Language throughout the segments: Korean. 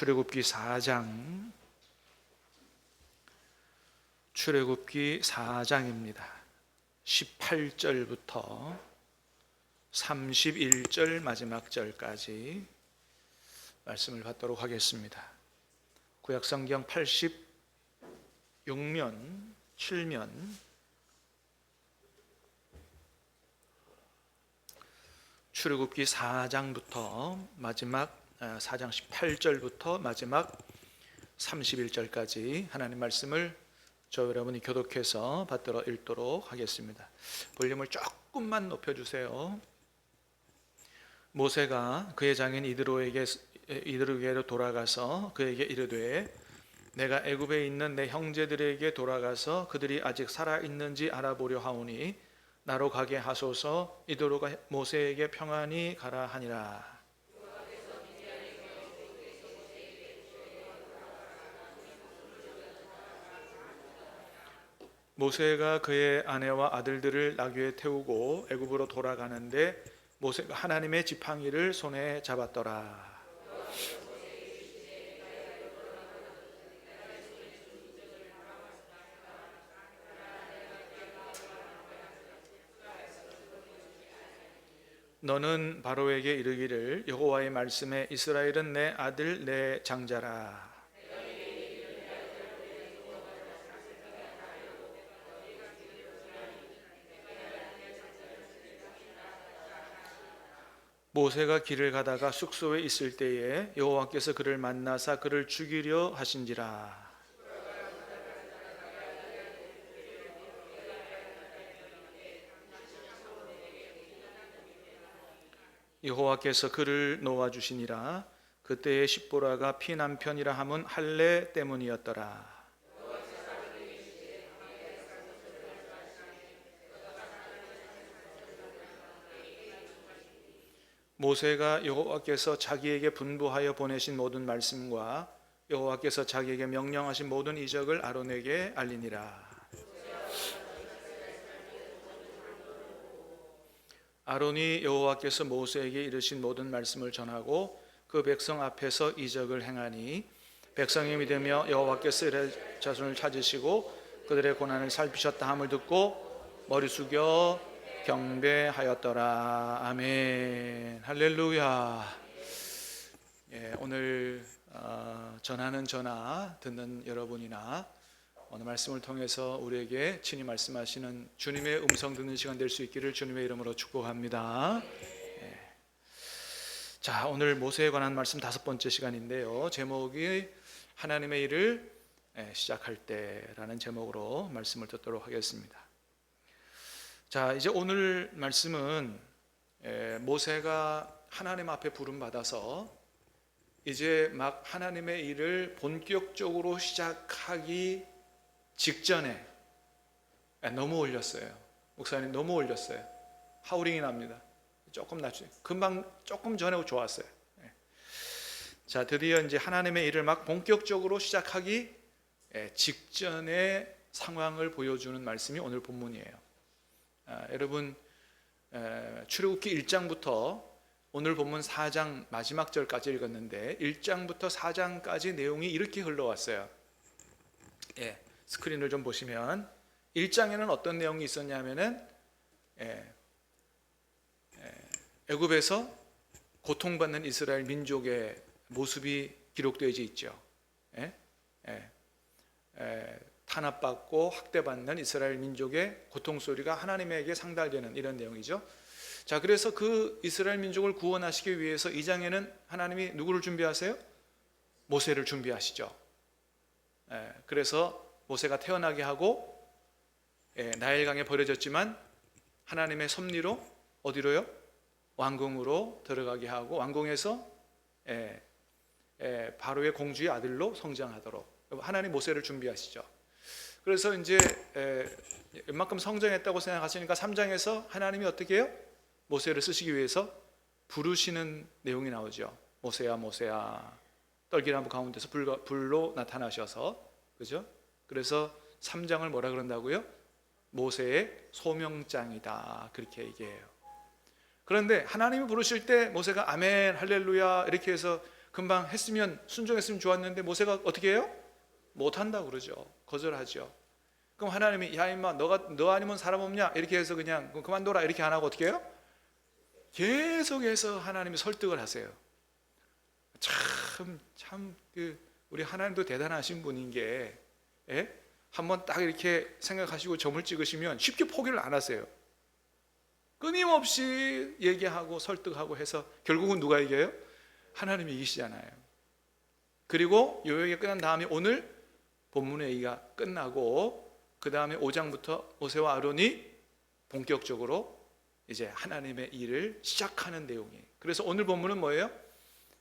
출애굽기 4장, 출애굽기 4장입니다. 18절부터 31절 마지막 절까지 말씀을 받도록 하겠습니다. 구약성경 86면, 7면 출애굽기 4장부터 마지막 4장 18절부터 마지막 31절까지 하나님 말씀을 저 여러분이 교독해서 받들어 읽도록 하겠습니다. 볼륨을 조금만 높여주세요. 모세가 그의 장인 이드로에게로 돌아가서 그에게 이르되 내가 애굽에 있는 내 형제들에게 돌아가서 그들이 아직 살아있는지 알아보려 하오니 나로 가게 하소서. 이드로가 모세에게 평안히 가라 하니라. 모세가 그의 아내와 아들들을 나귀에 태우고 애굽으로 돌아가는데 모세가 하나님의 지팡이를 손에 잡았더라. 너는 바로에게 이르기를 여호와의 말씀에 이스라엘은 내 아들 내 장자라. 모세가 길을 가다가 숙소에 있을 때에 여호와께서 그를 만나사 그를 죽이려 하신지라. 여호와께서 그를 놓아 주시니라. 그때의 십보라가 피난 편이라 함은 할례 때문이었더라. 모세가 여호와께서 자기에게 분부하여 보내신 모든 말씀과 여호와께서 자기에게 명령하신 모든 이적을 아론에게 알리니라. 아론이 여호와께서 모세에게 이르신 모든 말씀을 전하고 그 백성 앞에서 이적을 행하니 백성이 믿으며 여호와께서 이스라엘 자손을 찾으시고 그들의 고난을 살피셨다 함을 듣고 머리 숙여 경배하였더라. 아멘. 할렐루야. 오늘 전하는 전하 듣는 여러분이나 오늘 말씀을 통해서 우리에게 친히 말씀하시는 주님의 음성 듣는 시간 될 수 있기를 주님의 이름으로 축복합니다. 자, 오늘 모세에 관한 말씀 5번째 시간인데요. 제목이 하나님의 일을 시작할 때라는 제목으로 말씀을 듣도록 하겠습니다. 자, 이제 오늘 말씀은 모세가 하나님 앞에 부름받아서 이제 막 하나님의 일을 본격적으로 시작하기 직전에 너무 올렸어요. 목사님 너무 올렸어요. 하우링이 납니다. 조금 낮추세요. 금방 조금 전에 좋았어요. 자, 드디어 이제 하나님의 일을 막 본격적으로 시작하기 직전의 상황을 보여주는 말씀이 오늘 본문이에요. 여러분 출애굽기 1장부터 오늘 본문 4장 마지막 절까지 읽었는데 1장부터 4장까지 내용이 이렇게 흘러왔어요. 스크린을 좀 보시면 1장에는 어떤 내용이 있었냐면은 애굽에서 고통받는 이스라엘 민족의 모습이 기록되어 있죠. 탄압받고 학대받는 이스라엘 민족의 고통소리가 하나님에게 상달되는 이런 내용이죠. 자, 그래서 그 이스라엘 민족을 구원하시기 위해서 2장에는 하나님이 누구를 준비하세요? 모세를 준비하시죠. 그래서 모세가 태어나게 하고 나일강에 버려졌지만 하나님의 섭리로 어디로요? 왕궁으로 들어가게 하고 왕궁에서 바로의 공주의 아들로 성장하도록 하나님 모세를 준비하시죠. 그래서 이제 웬만큼 성장했다고 생각하시니까 3장에서 하나님이 어떻게 해요? 모세를 쓰시기 위해서 부르시는 내용이 나오죠. 모세야 모세야, 떨기나무 가운데서 불로 나타나셔서, 그죠? 그래서 3장을 뭐라 그런다고요? 모세의 소명장이다, 그렇게 얘기해요. 그런데 하나님이 부르실 때 모세가 아멘 할렐루야 이렇게 해서 금방 했으면 순종했으면 좋았는데 모세가 어떻게 해요? 못한다고 그러죠. 거절하죠. 그럼 하나님이 야 임마 너 아니면 사람 없냐 이렇게 해서 그냥 그만둬라 이렇게 안 하고 어떻게 해요? 계속해서 하나님이 설득을 하세요. 참 우리 하나님도 대단하신 분인 게 한번 딱 이렇게 생각하시고 점을 찍으시면 쉽게 포기를 안 하세요. 끊임없이 얘기하고 설득하고 해서 결국은 누가 이겨요? 하나님이 이기시잖아요. 그리고 요 얘기가 끝난 다음에 오늘 본문의 얘기가 끝나고 그 다음에 5장부터 모세와 아론이 본격적으로 이제 하나님의 일을 시작하는 내용이에요. 그래서 오늘 본문은 뭐예요?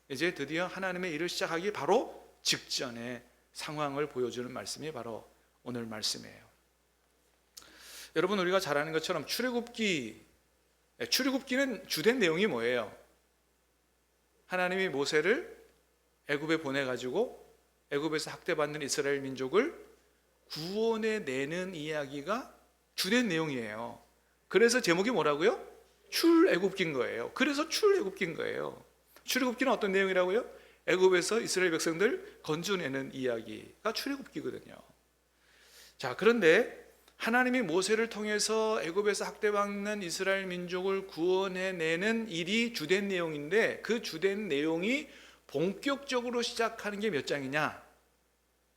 이제 드디어 하나님의 일을 시작하기 바로 직전의 상황을 보여주는 말씀이 바로 오늘 말씀이에요. 여러분, 우리가 잘 아는 것처럼 출애굽기는 주된 내용이 뭐예요? 하나님이 모세를 애굽에 보내가지고 애굽에서 학대받는 이스라엘 민족을 구원해 내는 이야기가 주된 내용이에요. 그래서 제목이 뭐라고요? 출애굽기인 거예요. 그래서 출애굽기인 거예요. 출애굽기는 어떤 내용이라고요? 애굽에서 이스라엘 백성들 건져내는 이야기가 출애굽기거든요. 자, 그런데 하나님이 모세를 통해서 애굽에서 학대받는 이스라엘 민족을 구원해내는 일이 주된 내용인데 그 주된 내용이 본격적으로 시작하는 게 몇 장이냐?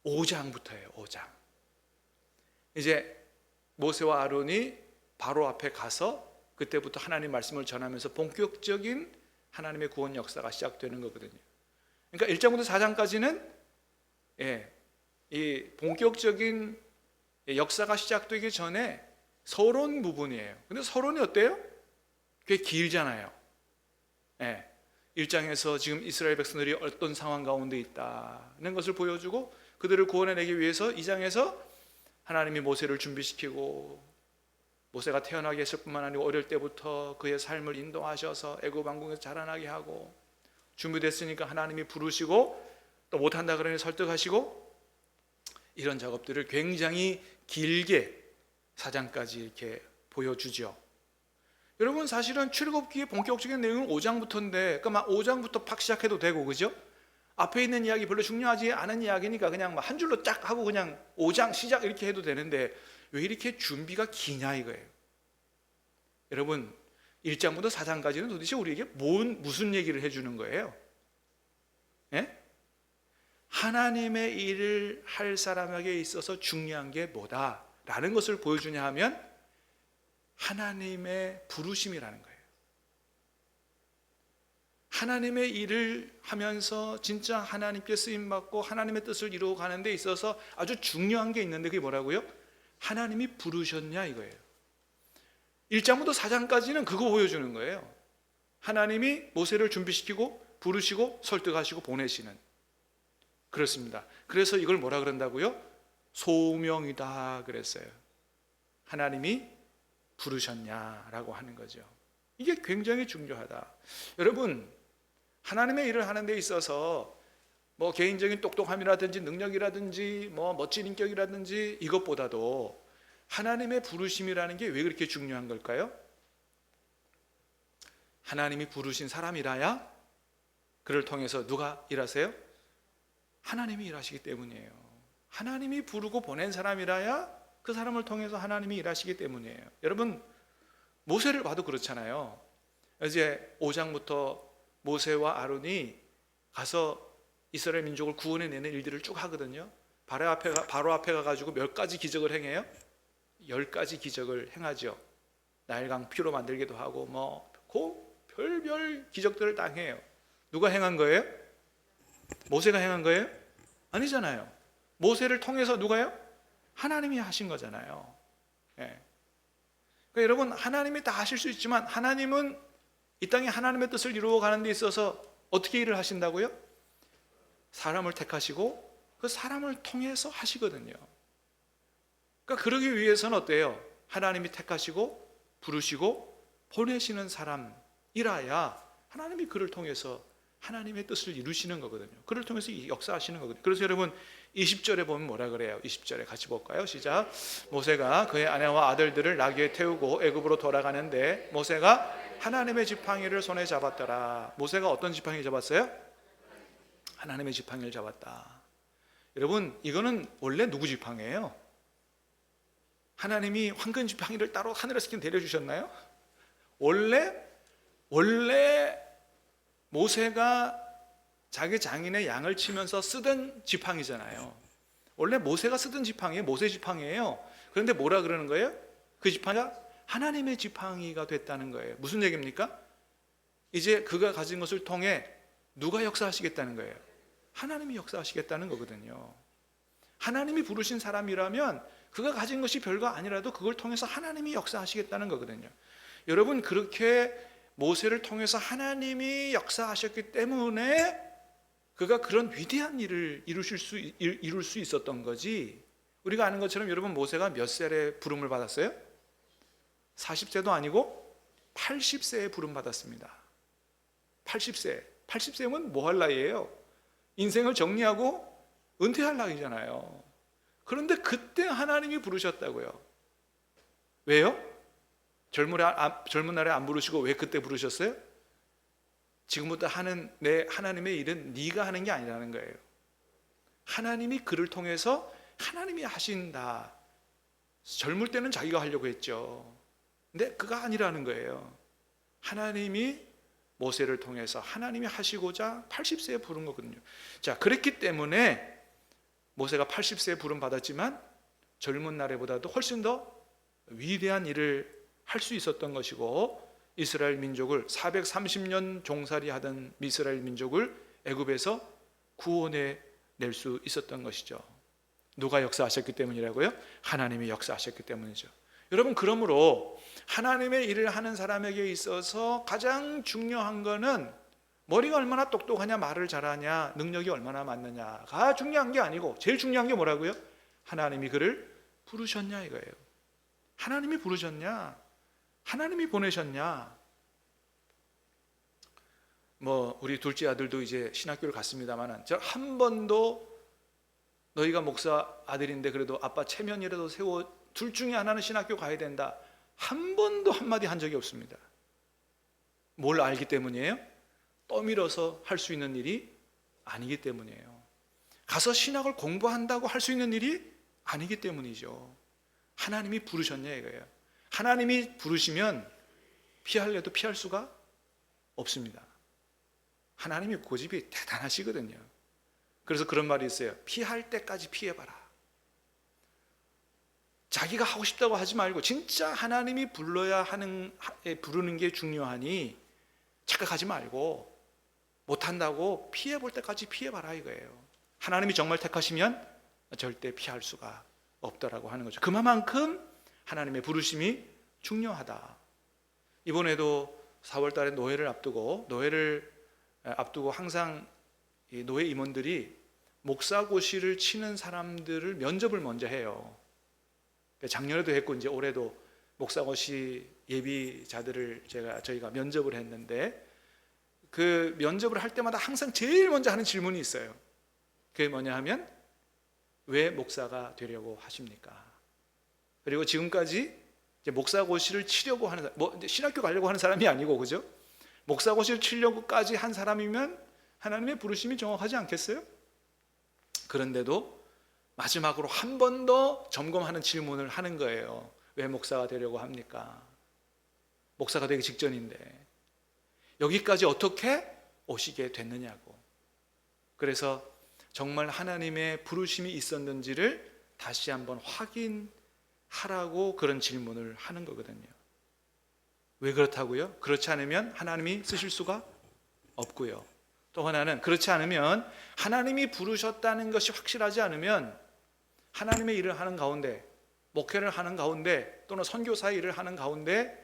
5장부터예요. 5장. 이제 모세와 아론이 바로 앞에 가서 그때부터 하나님 말씀을 전하면서 본격적인 하나님의 구원 역사가 시작되는 거거든요. 그러니까 1장부터 4장까지는 이 본격적인 역사가 시작되기 전에 서론 부분이에요. 근데 서론이 어때요? 꽤 길잖아요. 1장에서 지금 이스라엘 백성들이 어떤 상황 가운데 있다는 것을 보여주고 그들을 구원해내기 위해서 2장에서 하나님이 모세를 준비시키고 모세가 태어나게 했을 뿐만 아니고 어릴 때부터 그의 삶을 인도하셔서 애굽 왕궁에서 자라나게 하고 준비됐으니까 하나님이 부르시고 또 못한다 그러니 설득하시고 이런 작업들을 굉장히 길게 4장까지 이렇게 보여주죠. 여러분, 사실은 출애굽기의 본격적인 내용은 5장부터인데 그러니까 5장부터 팍 시작해도 되고, 그죠? 앞에 있는 이야기 별로 중요하지 않은 이야기니까 그냥 한 줄로 쫙 하고 그냥 5장 시작 이렇게 해도 되는데 왜 이렇게 준비가 기냐 이거예요. 여러분, 1장부터 4장까지는 도대체 우리에게 무슨 얘기를 해주는 거예요? 하나님의 일을 할 사람에게 있어서 중요한 게 뭐다라는 것을 보여주냐 하면 하나님의 부르심이라는 거예요. 하나님의 일을 하면서 진짜 하나님께 쓰임받고 하나님의 뜻을 이루어 가는 데 있어서 아주 중요한 게 있는데 그게 뭐라고요? 하나님이 부르셨냐 이거예요. 1장부터 4장까지는 그거 보여주는 거예요. 하나님이 모세를 준비시키고 부르시고 설득하시고 보내시는. 그렇습니다. 그래서 이걸 뭐라 그런다고요? 소명이다 그랬어요. 하나님이 부르셨냐라고 하는 거죠. 이게 굉장히 중요하다. 여러분, 하나님의 일을 하는 데 있어서 뭐 개인적인 똑똑함이라든지 능력이라든지 뭐 멋진 인격이라든지 이것보다도 하나님의 부르심이라는 게 왜 그렇게 중요한 걸까요? 하나님이 부르신 사람이라야 그를 통해서 누가 일하세요? 하나님이 일하시기 때문이에요. 하나님이 부르고 보낸 사람이라야 그 사람을 통해서 하나님이 일하시기 때문이에요. 여러분, 모세를 봐도 그렇잖아요. 이제 5장부터 모세와 아론이 가서 이스라엘 민족을 구원해내는 일들을 쭉 하거든요. 바로 앞에 가가지고 몇 가지 기적을 행해요? 10가지 기적을 행하죠. 나일강 피로 만들기도 하고 별별 기적들을 다 해요. 누가 행한 거예요? 모세가 행한 거예요? 아니잖아요. 모세를 통해서 누가요? 하나님이 하신 거잖아요. 그러니까 여러분, 하나님이 다 하실 수 있지만 하나님은 이 땅에 하나님의 뜻을 이루어가는 데 있어서 어떻게 일을 하신다고요? 사람을 택하시고 그 사람을 통해서 하시거든요. 그러니까 그러기 위해서는 어때요? 하나님이 택하시고 부르시고 보내시는 사람이라야 하나님이 그를 통해서 하나님의 뜻을 이루시는 거거든요. 그를 통해서 역사하시는 거거든요. 그래서 여러분 20절에 보면 뭐라 그래요? 20절에 같이 볼까요? 시작. 모세가 그의 아내와 아들들을 나귀에 태우고 애굽으로 돌아가는데 모세가 하나님의 지팡이를 손에 잡았더라. 모세가 어떤 지팡이 잡았어요? 하나님의 지팡이를 잡았다. 여러분, 이거는 원래 누구 지팡이예요? 하나님이 황금 지팡이를 따로 하늘에서 내려주셨나요? 원래 모세가 자기 장인의 양을 치면서 쓰던 지팡이잖아요. 원래 모세가 쓰던 지팡이에요. 모세 지팡이에요. 그런데 뭐라 그러는 거예요? 그 지팡이가 하나님의 지팡이가 됐다는 거예요. 무슨 얘기입니까? 이제 그가 가진 것을 통해 누가 역사하시겠다는 거예요? 하나님이 역사하시겠다는 거거든요. 하나님이 부르신 사람이라면 그가 가진 것이 별거 아니라도 그걸 통해서 하나님이 역사하시겠다는 거거든요. 여러분, 그렇게 모세를 통해서 하나님이 역사하셨기 때문에 그가 그런 위대한 일을 이룰 수 있었던 거지. 우리가 아는 것처럼 여러분, 모세가 몇 살에 부름을 받았어요? 40세도 아니고 80세에 부름 받았습니다. 80세면 뭐 할 나이예요? 인생을 정리하고 은퇴할 나이잖아요. 그런데 그때 하나님이 부르셨다고요. 왜요? 젊은 날에 안 부르시고 왜 그때 부르셨어요? 지금부터 하는 내 하나님의 일은 네가 하는 게 아니라는 거예요. 하나님이 그를 통해서 하나님이 하신다. 젊을 때는 자기가 하려고 했죠. 근데 그가 아니라는 거예요. 하나님이 모세를 통해서 하나님이 하시고자 80세에 부른 거거든요. 자, 그랬기 때문에 모세가 80세에 부름 받았지만 젊은 날에보다도 훨씬 더 위대한 일을 할 수 있었던 것이고, 이스라엘 민족을 430년 종살이 하던 이스라엘 민족을 애굽에서 구원해 낼 수 있었던 것이죠. 누가 역사하셨기 때문이라고요? 하나님이 역사하셨기 때문이죠. 여러분, 그러므로 하나님의 일을 하는 사람에게 있어서 가장 중요한 거는 머리가 얼마나 똑똑하냐, 말을 잘하냐, 능력이 얼마나 많느냐가 중요한 게 아니고 제일 중요한 게 뭐라고요? 하나님이 그를 부르셨냐 이거예요. 하나님이 부르셨냐? 하나님이 보내셨냐? 우리 둘째 아들도 이제 신학교를 갔습니다만, 저 한 번도 너희가 목사 아들인데 그래도 아빠 체면이라도 세워, 둘 중에 하나는 신학교 가야 된다, 한 번도 한마디 한 적이 없습니다. 뭘 알기 때문이에요? 떠밀어서 할 수 있는 일이 아니기 때문이에요. 가서 신학을 공부한다고 할 수 있는 일이 아니기 때문이죠. 하나님이 부르셨냐 이거예요. 하나님이 부르시면 피할래도 피할 수가 없습니다. 하나님이 고집이 대단하시거든요. 그래서 그런 말이 있어요. 피할 때까지 피해봐라. 자기가 하고 싶다고 하지 말고 진짜 하나님이 부르는 게 중요하니 착각하지 말고 못한다고 피해볼 때까지 피해봐라 이거예요. 하나님이 정말 택하시면 절대 피할 수가 없다라고 하는 거죠. 그만큼 하나님의 부르심이 중요하다. 이번에도 4월 달에 노회를 앞두고 항상 이 노회 임원들이 목사고시를 치는 사람들을 면접을 먼저 해요. 작년에도 했고 이제 올해도 목사고시 예비자들을 저희가 면접을 했는데, 그 면접을 할 때마다 항상 제일 먼저 하는 질문이 있어요. 그게 뭐냐 하면, 왜 목사가 되려고 하십니까? 그리고 지금까지 이제 목사고시를 치려고 하는 이제 신학교 가려고 하는 사람이 아니고, 그죠? 목사고시를 치려고까지 한 사람이면 하나님의 부르심이 정확하지 않겠어요? 그런데도 마지막으로 한 번 더 점검하는 질문을 하는 거예요. 왜 목사가 되려고 합니까? 목사가 되기 직전인데 여기까지 어떻게 오시게 됐느냐고. 그래서 정말 하나님의 부르심이 있었는지를 다시 한번 확인하라고 그런 질문을 하는 거거든요. 왜 그렇다고요? 그렇지 않으면 하나님이 쓰실 수가 없고요. 또 하나는 그렇지 않으면, 하나님이 부르셨다는 것이 확실하지 않으면 하나님의 일을 하는 가운데, 목회를 하는 가운데, 또는 선교사의 일을 하는 가운데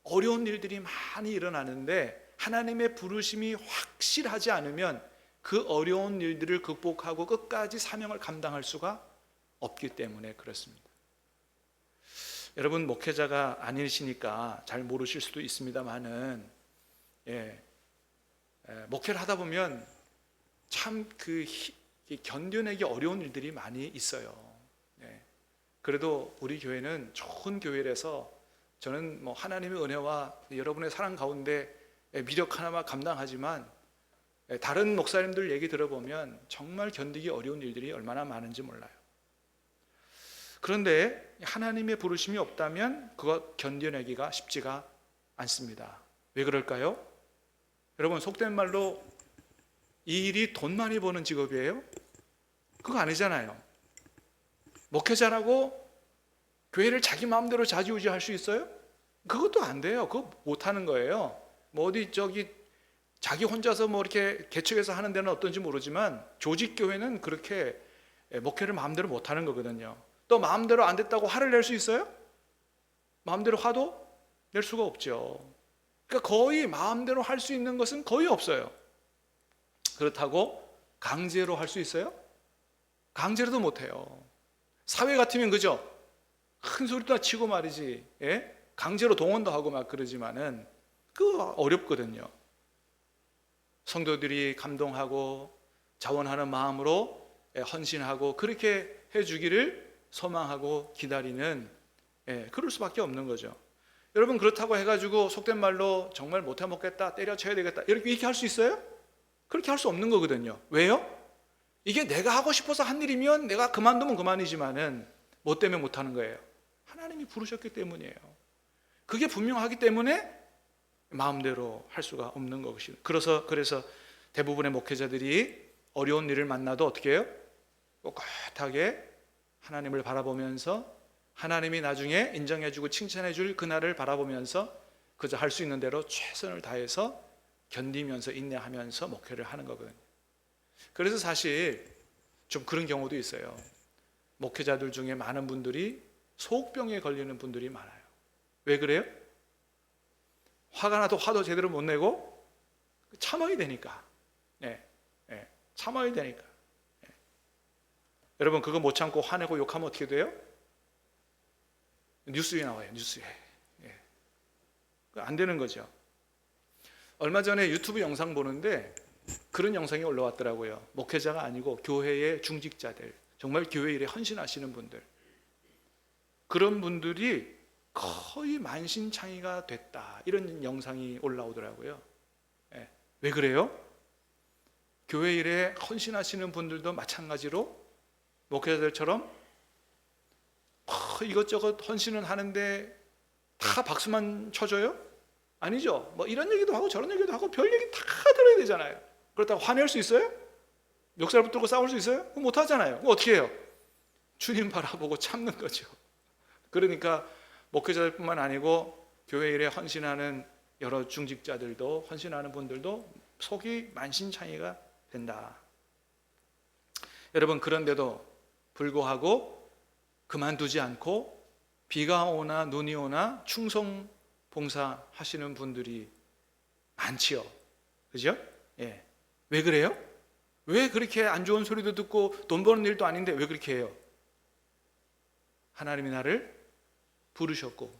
어려운 일들이 많이 일어나는데 하나님의 부르심이 확실하지 않으면 그 어려운 일들을 극복하고 끝까지 사명을 감당할 수가 없기 때문에 그렇습니다. 여러분, 목회자가 아니시니까 잘 모르실 수도 있습니다만은, 목회를 하다 보면 참 견뎌내기 어려운 일들이 많이 있어요. 그래도 우리 교회는 좋은 교회라서 저는 하나님의 은혜와 여러분의 사랑 가운데 미력 하나만 감당하지만 다른 목사님들 얘기 들어보면 정말 견디기 어려운 일들이 얼마나 많은지 몰라요. 그런데 하나님의 부르심이 없다면 그거 견뎌내기가 쉽지가 않습니다. 왜 그럴까요? 여러분, 속된 말로 이 일이 돈 많이 버는 직업이에요? 그거 아니잖아요. 목회자라고 교회를 자기 마음대로 좌지우지할 수 있어요? 그것도 안 돼요. 그거 못하는 거예요. 뭐 어디 자기 혼자서 뭐 이렇게 개척해서 하는 데는 어떤지 모르지만 조직 교회는 그렇게 목회를 마음대로 못하는 거거든요. 또 마음대로 안 됐다고 화를 낼 수 있어요? 마음대로 화도 낼 수가 없죠. 그러니까 거의 마음대로 할 수 있는 것은 거의 없어요. 그렇다고 강제로 할 수 있어요? 강제로도 못해요. 사회 같으면 그죠? 큰 소리도 치고 말이지, 예? 강제로 동원도 하고 막 그러지만은 그거 어렵거든요. 성도들이 감동하고 자원하는 마음으로 헌신하고 그렇게 해주기를 소망하고 기다리는, 그럴 수밖에 없는 거죠. 여러분, 그렇다고 해가지고 속된 말로 정말 못해 먹겠다, 때려쳐야 되겠다 이렇게 할 수 있어요? 그렇게 할 수 없는 거거든요. 왜요? 이게 내가 하고 싶어서 한 일이면 내가 그만두면 그만이지만은 뭐 때문에 못하는 거예요? 하나님이 부르셨기 때문이에요. 그게 분명하기 때문에 마음대로 할 수가 없는 것이죠. 그래서 대부분의 목회자들이 어려운 일을 만나도 어떻게 해요? 꼿꼿하게 하나님을 바라보면서 하나님이 나중에 인정해주고 칭찬해줄 그날을 바라보면서 그저 할 수 있는 대로 최선을 다해서 견디면서 인내하면서 목회를 하는 거거든요. 그래서 사실 좀 그런 경우도 있어요. 목회자들 중에 많은 분들이 속병에 걸리는 분들이 많아요. 왜 그래요? 화가 나도 화도 제대로 못 내고 참아야 되니까. 참아야 되니까. 여러분, 그거 못 참고 화내고 욕하면 어떻게 돼요? 뉴스에 나와요. 뉴스에. 안 되는 거죠. 얼마 전에 유튜브 영상 보는데 그런 영상이 올라왔더라고요. 목회자가 아니고 교회의 중직자들, 정말 교회 일에 헌신하시는 분들, 그런 분들이 거의 만신창이가 됐다, 이런 영상이 올라오더라고요. 왜 그래요? 교회 일에 헌신하시는 분들도 마찬가지로 목회자들처럼 이것저것 헌신은 하는데 다 박수만 쳐줘요? 아니죠. 뭐 이런 얘기도 하고 저런 얘기도 하고 별 얘기 다 들어야 되잖아요. 그렇다고 화낼 수 있어요? 멱살 붙들고 싸울 수 있어요? 못 하잖아요. 그럼 어떻게 해요? 주님 바라보고 참는 거죠. 그러니까 목회자들뿐만 아니고 교회 일에 헌신하는 여러 중직자들도, 헌신하는 분들도 속이 만신창이가 된다. 여러분, 그런데도 불구하고 그만두지 않고 비가 오나 눈이 오나 충성 봉사 하시는 분들이 많지요. 그죠? 왜 그래요? 왜 그렇게 안 좋은 소리도 듣고 돈 버는 일도 아닌데 왜 그렇게 해요? 하나님이 나를 부르셨고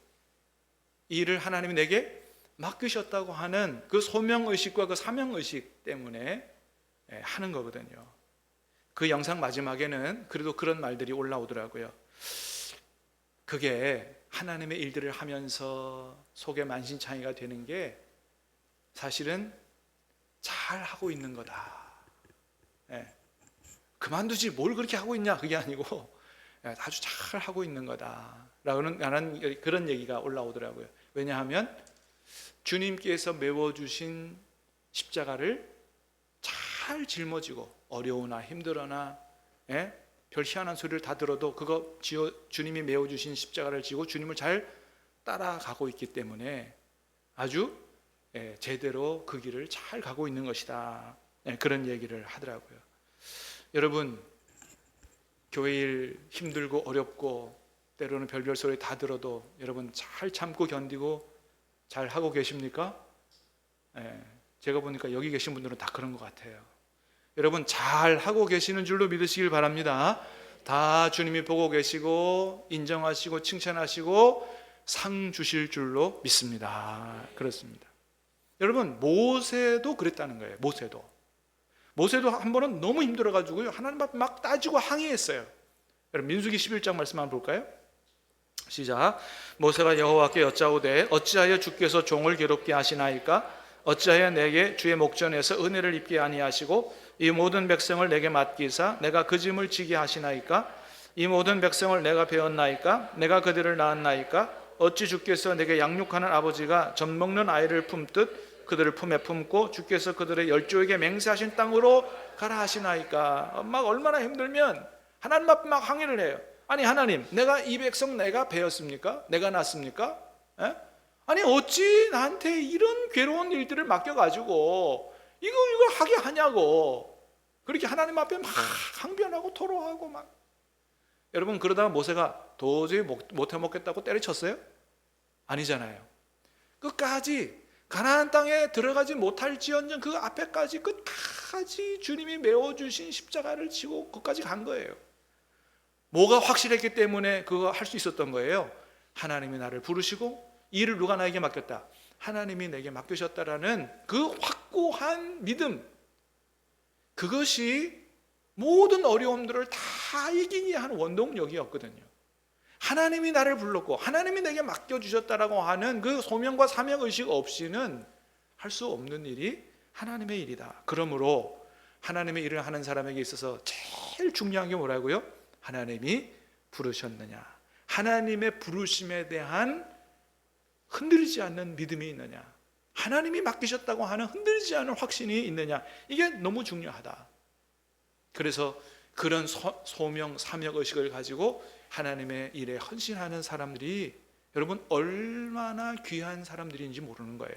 이 일을 하나님이 내게 맡기셨다고 하는 그 소명의식과 그 사명의식 때문에 하는 거거든요. 그 영상 마지막에는 그래도 그런 말들이 올라오더라고요. 그게 하나님의 일들을 하면서 속에 만신창이가 되는 게 사실은 잘 하고 있는 거다. 그만두지 뭘 그렇게 하고 있냐, 그게 아니고 아주 잘 하고 있는 거다라는 그런 얘기가 올라오더라고요. 왜냐하면 주님께서 메워주신 십자가를 잘 짊어지고 어려우나 힘들거나 별 희한한 소리를 다 들어도 그거 주님이 메워주신 십자가를 지고 주님을 잘 따라가고 있기 때문에 아주 제대로 그 길을 잘 가고 있는 것이다, 그런 얘기를 하더라고요. 여러분, 교회 일 힘들고 어렵고 때로는 별별 소리 다 들어도 여러분 잘 참고 견디고 잘 하고 계십니까? 제가 보니까 여기 계신 분들은 다 그런 것 같아요. 여러분 잘 하고 계시는 줄로 믿으시길 바랍니다. 다 주님이 보고 계시고 인정하시고 칭찬하시고 상 주실 줄로 믿습니다. 그렇습니다. 여러분, 모세도 그랬다는 거예요. 모세도 한 번은 너무 힘들어가지고요, 하나님 앞에 막 따지고 항의했어요. 여러분, 민수기 11장 말씀 한번 볼까요? 시작. 모세가 여호와께 여짜오되 어찌하여 주께서 종을 괴롭게 하시나이까? 어찌하여 내게 주의 목전에서 은혜를 입게 아니하시고 이 모든 백성을 내게 맡기사 내가 그 짐을 지게 하시나이까? 이 모든 백성을 내가 배웠나이까? 내가 그들을 낳았나이까? 어찌 주께서 내게 양육하는 아버지가 젖먹는 아이를 품듯 그들을 품에 품고 주께서 그들의 열조에게 맹세하신 땅으로 가라 하시나이까? 막 얼마나 힘들면 하나님 앞에 막 항의를 해요. 아니 하나님, 내가 이 백성 내가 배웠습니까? 내가 낳습니까? 에? 아니 어찌 나한테 이런 괴로운 일들을 맡겨가지고 이걸 하게 하냐고 그렇게 하나님 앞에 막 항변하고 토로하고 막. 여러분 그러다가 모세가 도저히 못 해먹겠다고 때려쳤어요? 아니잖아요. 끝까지 가나안 땅에 들어가지 못할지언정 그 앞에까지 끝까지 주님이 메워주신 십자가를 지고 끝까지 간 거예요. 뭐가 확실했기 때문에 그거 할 수 있었던 거예요? 하나님이 나를 부르시고 이 일을 누가 나에게 맡겼다? 하나님이 내게 맡기셨다라는 그 확고한 믿음, 그것이 모든 어려움들을 다 이기게 하는 원동력이었거든요. 하나님이 나를 불렀고 하나님이 내게 맡겨주셨다라고 하는 그 소명과 사명의식 없이는 할 수 없는 일이 하나님의 일이다. 그러므로 하나님의 일을 하는 사람에게 있어서 제일 중요한 게 뭐라고요? 하나님이 부르셨느냐, 하나님의 부르심에 대한 흔들리지 않는 믿음이 있느냐, 하나님이 맡기셨다고 하는 흔들리지 않는 확신이 있느냐, 이게 너무 중요하다. 그래서 그런 소명, 사명의식을 가지고 하나님의 일에 헌신하는 사람들이 여러분 얼마나 귀한 사람들인지 모르는 거예요.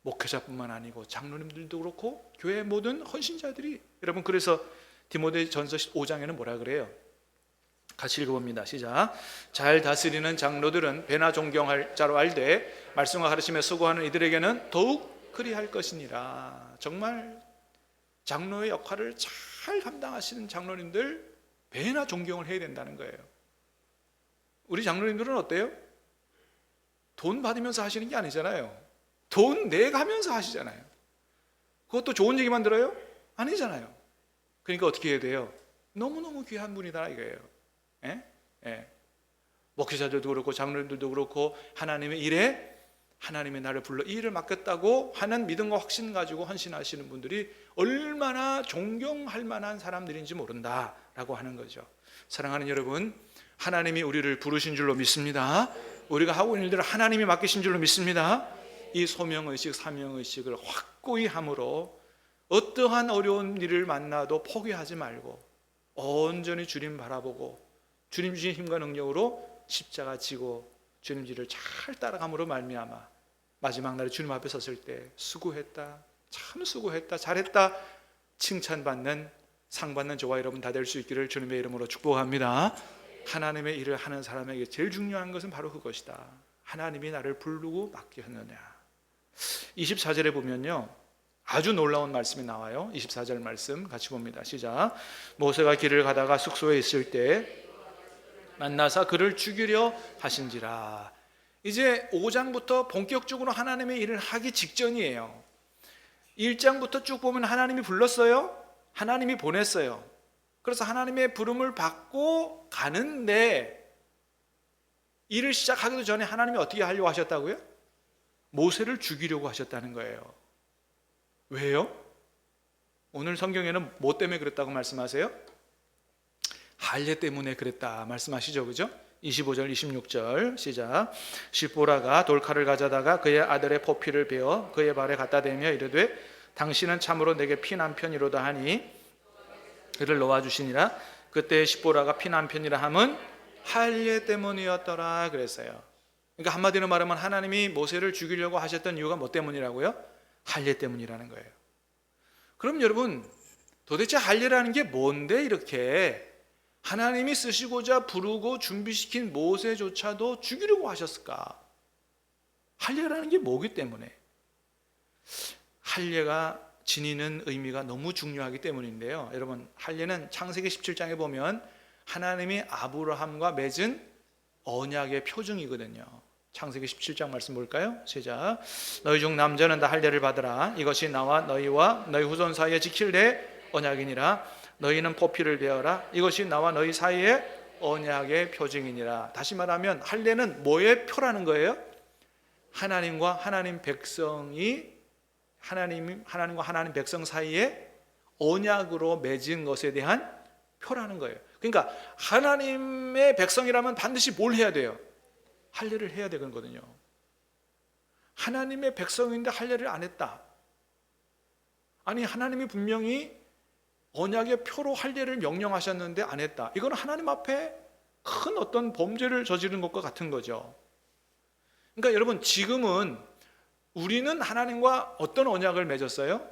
목회자뿐만 아니고 장로님들도 그렇고 교회 모든 헌신자들이. 여러분 그래서 디모데전서 5장에는 뭐라 그래요? 같이 읽어봅니다. 시작. 잘 다스리는 장로들은 배나 존경할 자로 알되 말씀과 가르침에 수고하는 이들에게는 더욱 그리할 것이니라. 정말 장로의 역할을 잘 감당하시는 장로님들 배나 존경을 해야 된다는 거예요. 우리 장로님들은 어때요? 돈 받으면서 하시는 게 아니잖아요. 돈 내가면서 하시잖아요. 그것도 좋은 얘기만 들어요? 아니잖아요. 그러니까 어떻게 해야 돼요? 너무너무 귀한 분이다 이거예요. 예? 예. 목회자들도 그렇고 장로님들도 그렇고 하나님의 일에 하나님이 나를 불러 이 일을 맡겼다고 하는 믿음과 확신 가지고 헌신하시는 분들이 얼마나 존경할 만한 사람들인지 모른다라고 하는 거죠. 사랑하는 여러분, 하나님이 우리를 부르신 줄로 믿습니다. 우리가 하고 있는 일들을 하나님이 맡기신 줄로 믿습니다. 이 소명의식, 사명의식을 확고히 함으로 어떠한 어려운 일을 만나도 포기하지 말고 온전히 주님 바라보고 주님 주신 힘과 능력으로 십자가 지고 주님 길을 잘 따라감으로 말미암아 마지막 날에 주님 앞에 섰을 때 수고했다, 참 수고했다, 잘했다 칭찬받는, 상받는 저와 여러분 다 될 수 있기를 주님의 이름으로 축복합니다. 하나님의 일을 하는 사람에게 제일 중요한 것은 바로 그것이다. 하나님이 나를 부르고 맡겼느냐. 24절에 보면요 아주 놀라운 말씀이 나와요. 24절 말씀 같이 봅니다. 시작. 모세가 길을 가다가 숙소에 있을 때 만나사 그를 죽이려 하신지라. 이제 5장부터 본격적으로 하나님의 일을 하기 직전이에요. 1장부터 쭉 보면 하나님이 불렀어요. 하나님이 보냈어요. 그래서 하나님의 부름을 받고 가는데 일을 시작하기도 전에 하나님이 어떻게 하려고 하셨다고요? 모세를 죽이려고 하셨다는 거예요. 왜요? 오늘 성경에는 뭐 때문에 그랬다고 말씀하세요? 할례 때문에 그랬다 말씀하시죠, 그죠? 25절 26절 시작. 십보라가 돌칼을 가져다가 그의 아들의 포피를 베어 그의 발에 갖다 대며 이르되 당신은 참으로 내게 피난편이로다 하니 그를 놓아주시니라. 그때 십보라가 피난편이라 함은 할례 때문이었더라 그랬어요. 그러니까 한마디로 말하면 하나님이 모세를 죽이려고 하셨던 이유가 뭐 때문이라고요? 할례 때문이라는 거예요. 그럼 여러분 도대체 할례라는 게 뭔데 이렇게 하나님이 쓰시고자 부르고 준비시킨 모세조차도 죽이려고 하셨을까? 할례라는 게 뭐기 때문에? 할례가 지니는 의미가 너무 중요하기 때문인데요. 여러분 할례는 창세기 17장에 보면 하나님이 아브라함과 맺은 언약의 표징이거든요. 창세기 17장 말씀 볼까요? 시작. 너희 중 남자는 다 할례를 받으라. 이것이 나와 너희와 너희 후손 사이에 지킬 내 언약이니라. 너희는 포피를 베어라. 이것이 나와 너희 사이의 언약의 표징이니라. 다시 말하면 할례는 뭐의 표라는 거예요? 하나님과 하나님 백성이 하나님과 하나님 백성 사이에 언약으로 맺은 것에 대한 표라는 거예요. 그러니까 하나님의 백성이라면 반드시 뭘 해야 돼요? 할례를 해야 되거든요. 하나님의 백성인데 할례를 안 했다. 아니, 하나님이 분명히 언약의 표로 할례를 명령하셨는데 안 했다. 이건 하나님 앞에 큰 어떤 범죄를 저지른 것과 같은 거죠. 그러니까 여러분, 지금은 우리는 하나님과 어떤 언약을 맺었어요?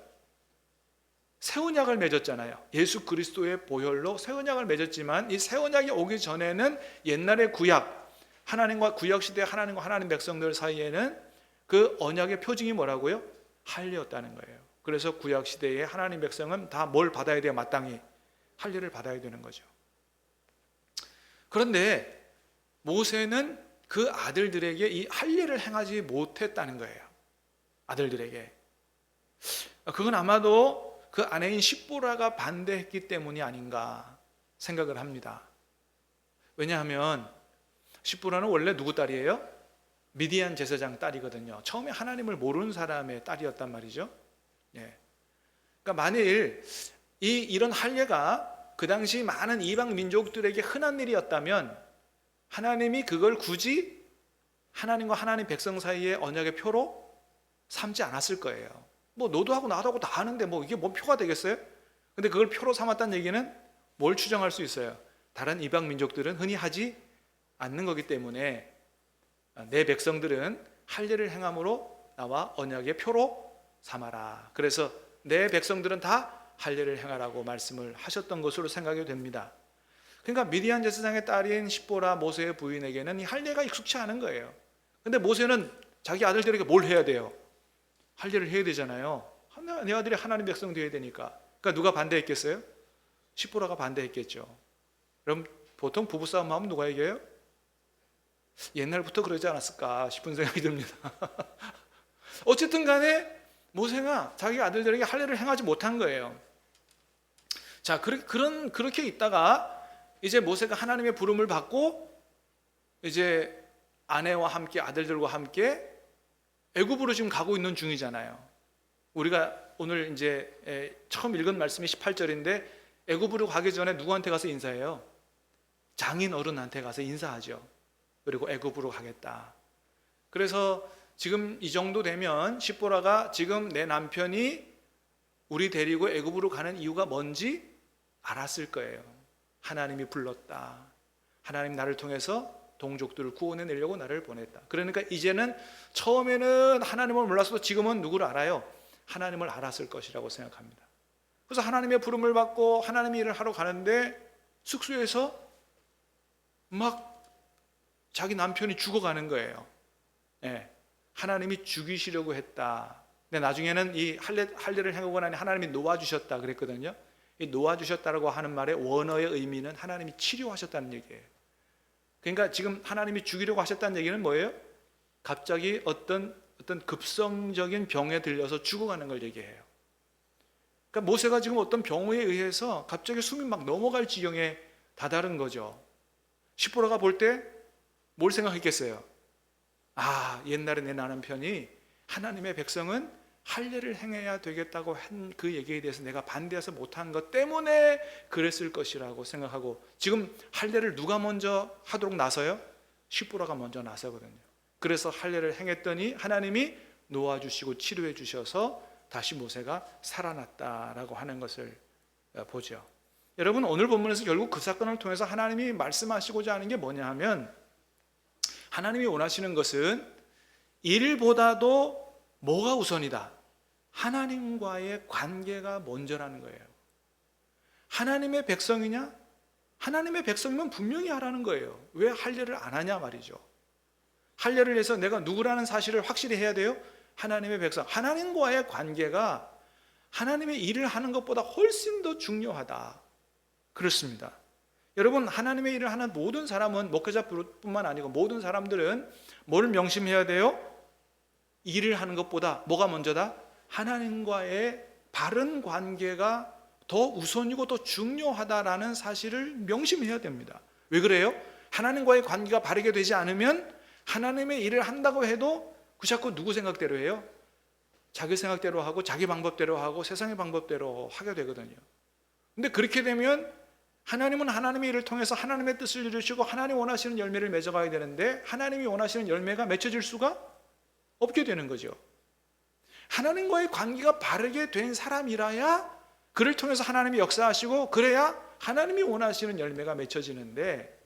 새 언약을 맺었잖아요. 예수 그리스도의 보혈로 새 언약을 맺었지만 이 새 언약이 오기 전에는 옛날의 구약, 하나님과 구약 시대 하나님과 하나님 백성들 사이에는 그 언약의 표징이 뭐라고요? 할례였다는 거예요. 그래서 구약 시대에 하나님 백성은 다 뭘 받아야 돼요? 마땅히 할례를 받아야 되는 거죠. 그런데 모세는 그 아들들에게 이 할례를 행하지 못했다는 거예요. 아들들에게. 그건 아마도 그 아내인 십보라가 반대했기 때문이 아닌가 생각을 합니다. 왜냐하면 십보라는 원래 누구 딸이에요? 미디안 제사장 딸이거든요. 처음에 하나님을 모르는 사람의 딸이었단 말이죠. 예. 그러니까 만일 이런 할례가 그 당시 많은 이방 민족들에게 흔한 일이었다면 하나님이 그걸 굳이 하나님과 하나님 백성 사이의 언약의 표로 삼지 않았을 거예요. 뭐 너도 하고 나도 하고 다 하는데 뭐 이게 뭔 표가 되겠어요? 근데 그걸 표로 삼았다는 얘기는 뭘 추정할 수 있어요? 다른 이방 민족들은 흔히 하지 않는 거기 때문에 내 백성들은 할례를 행함으로 나와 언약의 표로 삼아라. 그래서 내 백성들은 다 할례를 행하라고 말씀을 하셨던 것으로 생각이 됩니다. 그러니까 미디안 제사장의 딸인 십보라 모세의 부인에게는 이 할례가 익숙치 않은 거예요. 근데 모세는 자기 아들들에게 뭘 해야 돼요? 할례를 해야 되잖아요. 내 아들이 하나님 백성 되어야 되니까. 그러니까 누가 반대했겠어요? 십보라가 반대했겠죠. 그럼 보통 부부싸움 하면 누가 이겨요? 옛날부터 그러지 않았을까 싶은 생각이 듭니다. 어쨌든 간에 모세가 자기 아들들에게 할례를 행하지 못한 거예요. 자, 그렇게 있다가 이제 모세가 하나님의 부름을 받고 이제 아내와 함께 아들들과 함께 애굽으로 지금 가고 있는 중이잖아요. 우리가 오늘 이제 처음 읽은 말씀이 18절인데 애굽으로 가기 전에 누구한테 가서 인사해요? 장인 어른한테 가서 인사하죠. 그리고 애굽으로 가겠다. 그래서 지금 이 정도 되면 십보라가 지금 내 남편이 우리 데리고 애굽으로 가는 이유가 뭔지 알았을 거예요. 하나님이 불렀다. 하나님 나를 통해서 동족들을 구원해내려고 나를 보냈다. 그러니까 이제는 처음에는 하나님을 몰랐어도 지금은 누구를 알아요? 하나님을 알았을 것이라고 생각합니다. 그래서 하나님의 부름을 받고 하나님의 일을 하러 가는데 숙소에서 막 자기 남편이 죽어가는 거예요. 예, 하나님이 죽이시려고 했다. 근데 나중에는 이 할례를 행하고 나니 하나님이 놓아주셨다 그랬거든요. 이 놓아주셨다라고 하는 말의 원어의 의미는 하나님이 치료하셨다는 얘기예요. 그러니까 지금 하나님이 죽이려고 하셨다는 얘기는 뭐예요? 갑자기 어떤 급성적인 병에 들려서 죽어가는 걸 얘기해요. 그러니까 모세가 지금 어떤 병에 의해서 갑자기 숨이 막 넘어갈 지경에 다다른 거죠. 십보라가 볼 때 뭘 생각했겠어요? 아, 옛날에 내 남편이 하나님의 백성은 할례를 행해야 되겠다고 한 그 얘기에 대해서 내가 반대해서 못한 것 때문에 그랬을 것이라고 생각하고 지금 할례를 누가 먼저 하도록 나서요? 십보라가 먼저 나서거든요. 그래서 할례를 행했더니 하나님이 놓아주시고 치료해 주셔서 다시 모세가 살아났다라고 하는 것을 보죠. 여러분, 오늘 본문에서 결국 그 사건을 통해서 하나님이 말씀하시고자 하는 게 뭐냐 하면 하나님이 원하시는 것은 일보다도 뭐가 우선이다? 하나님과의 관계가 먼저라는 거예요. 하나님의 백성이냐? 하나님의 백성이면 분명히 하라는 거예요. 왜 할례를 안 하냐 말이죠. 할례를 해서 내가 누구라는 사실을 확실히 해야 돼요? 하나님의 백성. 하나님과의 관계가 하나님의 일을 하는 것보다 훨씬 더 중요하다. 그렇습니다. 여러분, 하나님의 일을 하는 모든 사람은, 목회자뿐만 아니고 모든 사람들은 뭘 명심해야 돼요? 일을 하는 것보다 뭐가 먼저다? 하나님과의 바른 관계가 더 우선이고 더 중요하다라는 사실을 명심해야 됩니다. 왜 그래요? 하나님과의 관계가 바르게 되지 않으면 하나님의 일을 한다고 해도 그 자꾸 누구 생각대로 해요? 자기 생각대로 하고 자기 방법대로 하고 세상의 방법대로 하게 되거든요. 근데 그렇게 되면 하나님은 하나님의 일을 통해서 하나님의 뜻을 이루시고 하나님 원하시는 열매를 맺어가야 되는데 하나님이 원하시는 열매가 맺혀질 수가 없게 되는 거죠. 하나님과의 관계가 바르게 된 사람이라야 그를 통해서 하나님이 역사하시고 그래야 하나님이 원하시는 열매가 맺혀지는데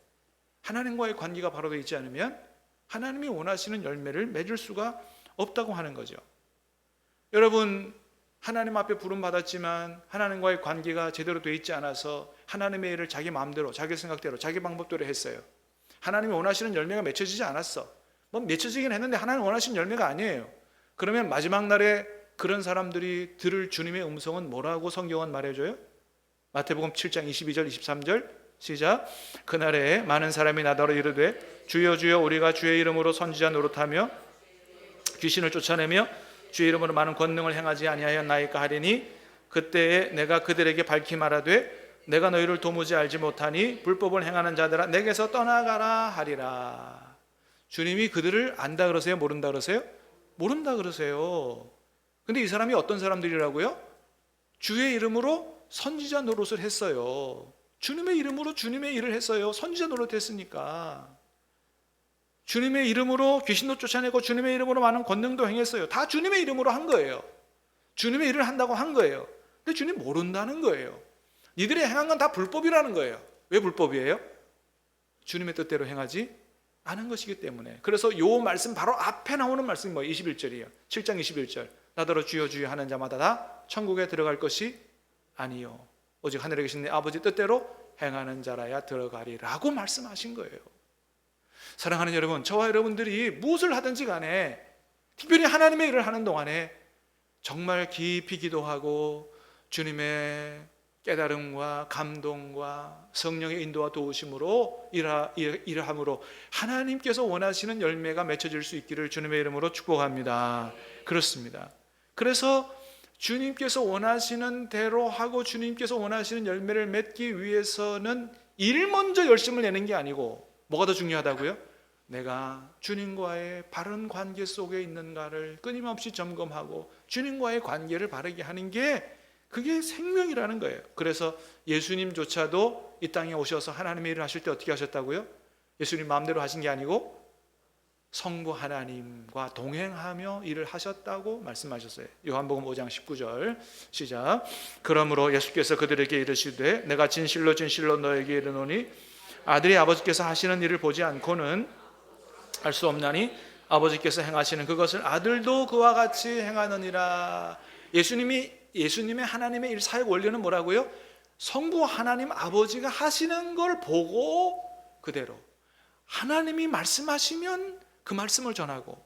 하나님과의 관계가 바로 되어 있지 않으면 하나님이 원하시는 열매를 맺을 수가 없다고 하는 거죠. 여러분, 하나님 앞에 부름받았지만 하나님과의 관계가 제대로 되어 있지 않아서 하나님의 일을 자기 마음대로 자기 생각대로 자기 방법대로 했어요. 하나님이 원하시는 열매가 맺혀지지 않았어. 뭐 맺혀지긴 했는데 하나님 원하시는 열매가 아니에요. 그러면 마지막 날에 그런 사람들이 들을 주님의 음성은 뭐라고 성경은 말해줘요? 마태복음 7장 22절 23절 시작. 그날에 많은 사람이 나더러 이르되 주여 주여 우리가 주의 이름으로 선지자 노릇하며 귀신을 쫓아내며 주의 이름으로 많은 권능을 행하지 아니하였나이까 하리니 그때에 내가 그들에게 밝히 말하되 내가 너희를 도무지 알지 못하니 불법을 행하는 자들아 내게서 떠나가라 하리라. 주님이 그들을 안다 그러세요? 모른다 그러세요? 모른다 그러세요. 근데 이 사람이 어떤 사람들이라고요? 주의 이름으로 선지자 노릇을 했어요. 주님의 이름으로 주님의 일을 했어요. 선지자 노릇 했으니까. 주님의 이름으로 귀신도 쫓아내고 주님의 이름으로 많은 권능도 행했어요. 다 주님의 이름으로 한 거예요. 주님의 일을 한다고 한 거예요. 근데 주님 모른다는 거예요. 니들이 행한 건 다 불법이라는 거예요. 왜 불법이에요? 주님의 뜻대로 행하지 않은 것이기 때문에. 그래서 요 말씀 바로 앞에 나오는 말씀이 뭐예요? 21절이에요. 7장 21절. 나더러 주여 주여 하는 자마다 다 천국에 들어갈 것이 아니요 오직 하늘에 계신 내 아버지 뜻대로 행하는 자라야 들어가리라고 말씀하신 거예요. 사랑하는 여러분, 저와 여러분들이 무엇을 하든지 간에 특별히 하나님의 일을 하는 동안에 정말 깊이 기도하고 주님의 깨달음과 감동과 성령의 인도와 도우심으로 일함으로 하나님께서 원하시는 열매가 맺혀질 수 있기를 주님의 이름으로 축복합니다. 그렇습니다. 그래서 주님께서 원하시는 대로 하고 주님께서 원하시는 열매를 맺기 위해서는 일 먼저 열심을 내는 게 아니고 뭐가 더 중요하다고요? 내가 주님과의 바른 관계 속에 있는가를 끊임없이 점검하고 주님과의 관계를 바르게 하는 게 그게 생명이라는 거예요. 그래서 예수님조차도 이 땅에 오셔서 하나님의 일을 하실 때 어떻게 하셨다고요? 예수님 마음대로 하신 게 아니고 성부 하나님과 동행하며 일을 하셨다고 말씀하셨어요. 요한복음 5장 19절 시작. 그러므로 예수께서 그들에게 이르시되 내가 진실로 진실로 너에게 이르노니 아들이 아버지께서 하시는 일을 보지 않고는 할 수 없나니 아버지께서 행하시는 그것을 아들도 그와 같이 행하느니라. 예수님의 하나님의 일 사역 원리는 뭐라고요? 성부 하나님 아버지가 하시는 걸 보고 그대로 하나님이 말씀하시면 그 말씀을 전하고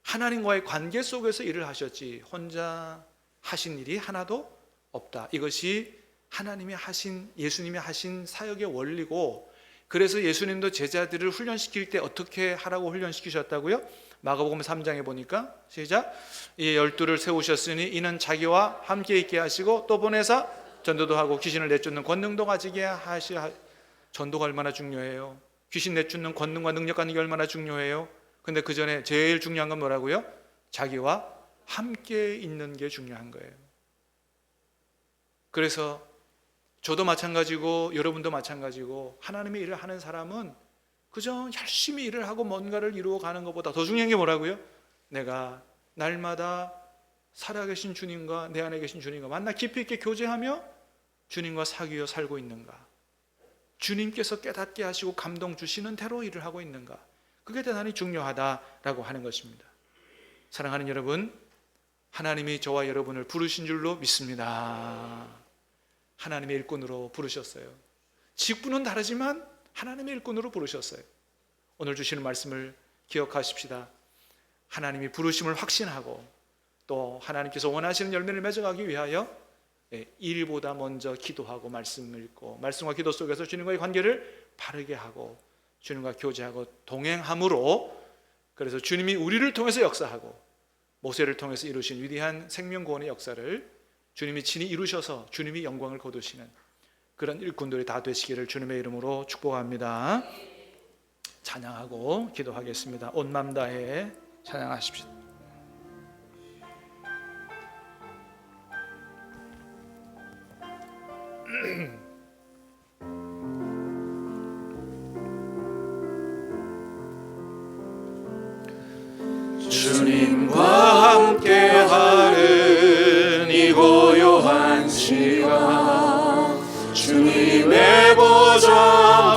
하나님과의 관계 속에서 일을 하셨지 혼자 하신 일이 하나도 없다. 이것이 하나님이 하신 예수님이 하신 사역의 원리고 그래서 예수님도 제자들을 훈련시킬 때 어떻게 하라고 훈련시키셨다고요? 마가복음 3장에 보니까 시작. 이 12를 세우셨으니 이는 자기와 함께 있게 하시고 또 보내사 전도도 하고 귀신을 내쫓는 권능도 가지게 전도가 얼마나 중요해요. 귀신 내쫓는 권능과 능력 갖는 게 얼마나 중요해요. 근데 그 전에 제일 중요한 건 뭐라고요? 자기와 함께 있는 게 중요한 거예요. 그래서 저도 마찬가지고 여러분도 마찬가지고 하나님의 일을 하는 사람은 그저 열심히 일을 하고 뭔가를 이루어가는 것보다 더 중요한 게 뭐라고요? 내가 날마다 살아계신 주님과 내 안에 계신 주님과 만나 깊이 있게 교제하며 주님과 사귀어 살고 있는가? 주님께서 깨닫게 하시고 감동 주시는 대로 일을 하고 있는가? 그게 대단히 중요하다라고 하는 것입니다. 사랑하는 여러분, 하나님이 저와 여러분을 부르신 줄로 믿습니다. 하나님의 일꾼으로 부르셨어요. 직분은 다르지만 하나님의 일꾼으로 부르셨어요. 오늘 주시는 말씀을 기억하십시다. 하나님이 부르심을 확신하고 또 하나님께서 원하시는 열매를 맺어가기 위하여 일보다 먼저 기도하고 말씀을 읽고 말씀과 기도 속에서 주님과의 관계를 바르게 하고 주님과 교제하고 동행함으로 그래서 주님이 우리를 통해서 역사하고 모세를 통해서 이루신 위대한 생명구원의 역사를 주님이 친히 이루셔서 주님이 영광을 거두시는 그런 일꾼들이 다 되시기를 주님의 이름으로 축복합니다. 찬양하고 기도하겠습니다. 온 마음 다해 찬양하십시오. 주님의 보좌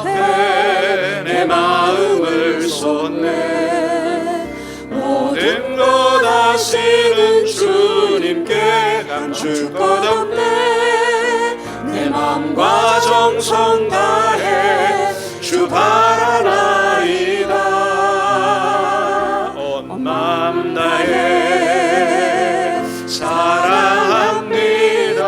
앞에 내 마음을 쏟네. 모든 것 아시는 주님께 감출 것 없네. 내 맘과 정성 다해 주 바라나이다. 온 맘 다해 사랑합니다.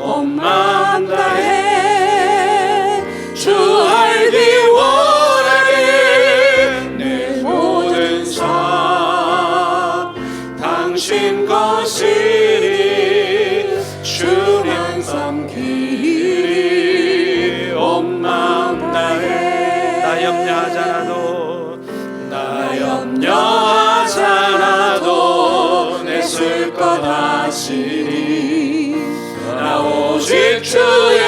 온 맘 다해 주 알기 원하니 내 모든 삶 당신 것이니 주님 섬기리. 온 맘 다해 나 염려하잖아도 나 염려하잖아도 내 쓸 것 아시니 나 오직 주의